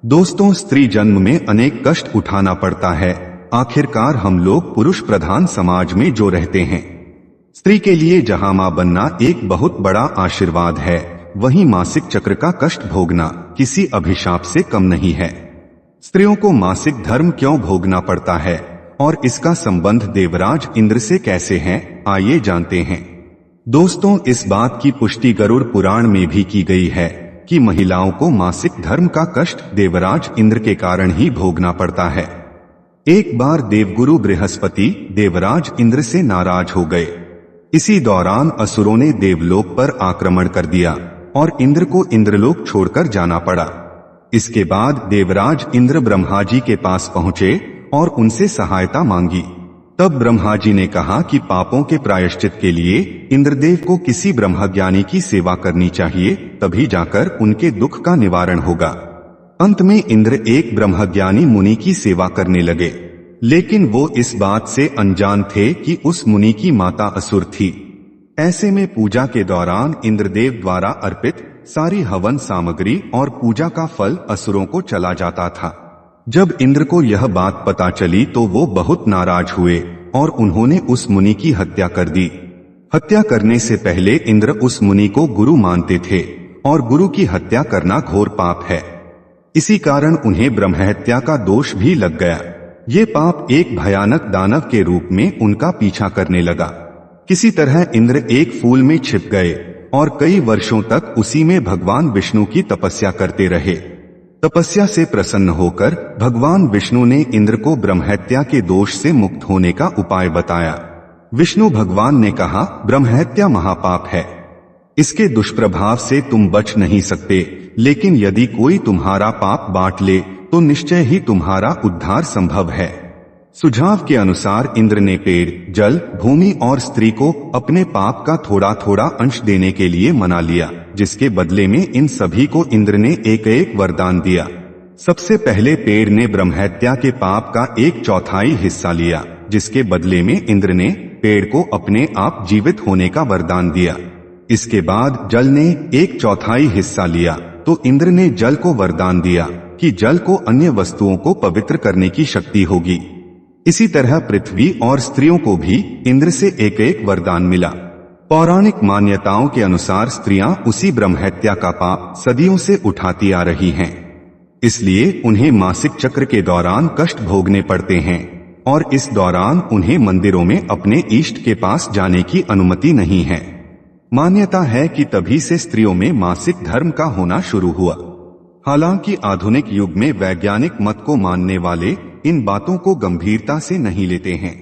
दोस्तों, स्त्री जन्म में अनेक कष्ट उठाना पड़ता है। आखिरकार हम लोग पुरुष प्रधान समाज में जो रहते हैं, स्त्री के लिए जहां मां बनना एक बहुत बड़ा आशीर्वाद है, वहीं मासिक चक्र का कष्ट भोगना किसी अभिशाप से कम नहीं है। स्त्रियों को मासिक धर्म क्यों भोगना पड़ता है और इसका संबंध देवराज इंद्र से कैसे है, आइए जानते हैं। दोस्तों, इस बात की पुष्टि गरुड़ पुराण में भी की गई है कि महिलाओं को मासिक धर्म का कष्ट देवराज इंद्र के कारण ही भोगना पड़ता है। एक बार देवगुरु बृहस्पति देवराज इंद्र से नाराज हो गए। इसी दौरान असुरों ने देवलोक पर आक्रमण कर दिया और इंद्र को इंद्रलोक छोड़कर जाना पड़ा। इसके बाद देवराज इंद्र ब्रह्मा जी के पास पहुंचे और उनसे सहायता मांगी। तब ब्रह्मा जी ने कहा कि पापों के प्रायश्चित के लिए इंद्रदेव को किसी ब्रह्मज्ञानी की सेवा करनी चाहिए, तभी जाकर उनके दुख का निवारण होगा। अंत में इंद्र एक ब्रह्मज्ञानी मुनि की सेवा करने लगे, लेकिन वो इस बात से अनजान थे कि उस मुनि की माता असुर थी। ऐसे में पूजा के दौरान इंद्रदेव द्वारा अर्पित सारी हवन सामग्री और पूजा का फल असुरों को चला जाता था। जब इंद्र को यह बात पता चली तो वो बहुत नाराज हुए और उन्होंने उस मुनि की हत्या कर दी। हत्या करने से पहले इंद्र उस मुनि को गुरु मानते थे और गुरु की हत्या करना घोर पाप है। इसी कारण उन्हें ब्रह्महत्या का दोष भी लग गया। ये पाप एक भयानक दानव के रूप में उनका पीछा करने लगा। किसी तरह इंद्र एक फूल में छिप गए और कई वर्षों तक उसी में भगवान विष्णु की तपस्या करते रहे। तपस्या से प्रसन्न होकर भगवान विष्णु ने इंद्र को ब्रह्महत्या के दोष से मुक्त होने का उपाय बताया। विष्णु भगवान ने कहा, ब्रह्महत्या महापाप है, इसके दुष्प्रभाव से तुम बच नहीं सकते, लेकिन यदि कोई तुम्हारा पाप बांट ले तो निश्चय ही तुम्हारा उद्धार संभव है। सुझाव के अनुसार इंद्र ने पेड़, जल, भूमि और स्त्री को अपने पाप का थोड़ा थोड़ा अंश देने के लिए मना लिया, जिसके बदले में इन सभी को इंद्र ने एक एक वरदान दिया। सबसे पहले पेड़ ने ब्रह्महत्या के पाप का 1/4 हिस्सा लिया, जिसके बदले में इंद्र ने पेड़ को अपने आप जीवित होने का वरदान दिया। इसके बाद जल ने 1/4 हिस्सा लिया तो इंद्र ने जल को वरदान दिया कि जल को अन्य वस्तुओं को पवित्र करने की शक्ति होगी। इसी तरह पृथ्वी और स्त्रियों को भी इंद्र से एक एक वरदान मिला। पौराणिक मान्यताओं के अनुसार स्त्रियां उसी ब्रह्महत्या का पाप सदियों से उठाती आ रही हैं। इसलिए उन्हें मासिक चक्र के दौरान कष्ट भोगने पड़ते हैं और इस दौरान उन्हें मंदिरों में अपने इष्ट के पास जाने की अनुमति नहीं है। मान्यता है कि तभी से स्त्रियों में मासिक धर्म का होना शुरू हुआ। हालांकि आधुनिक युग में वैज्ञानिक मत को मानने वाले इन बातों को गंभीरता से नहीं लेते हैं।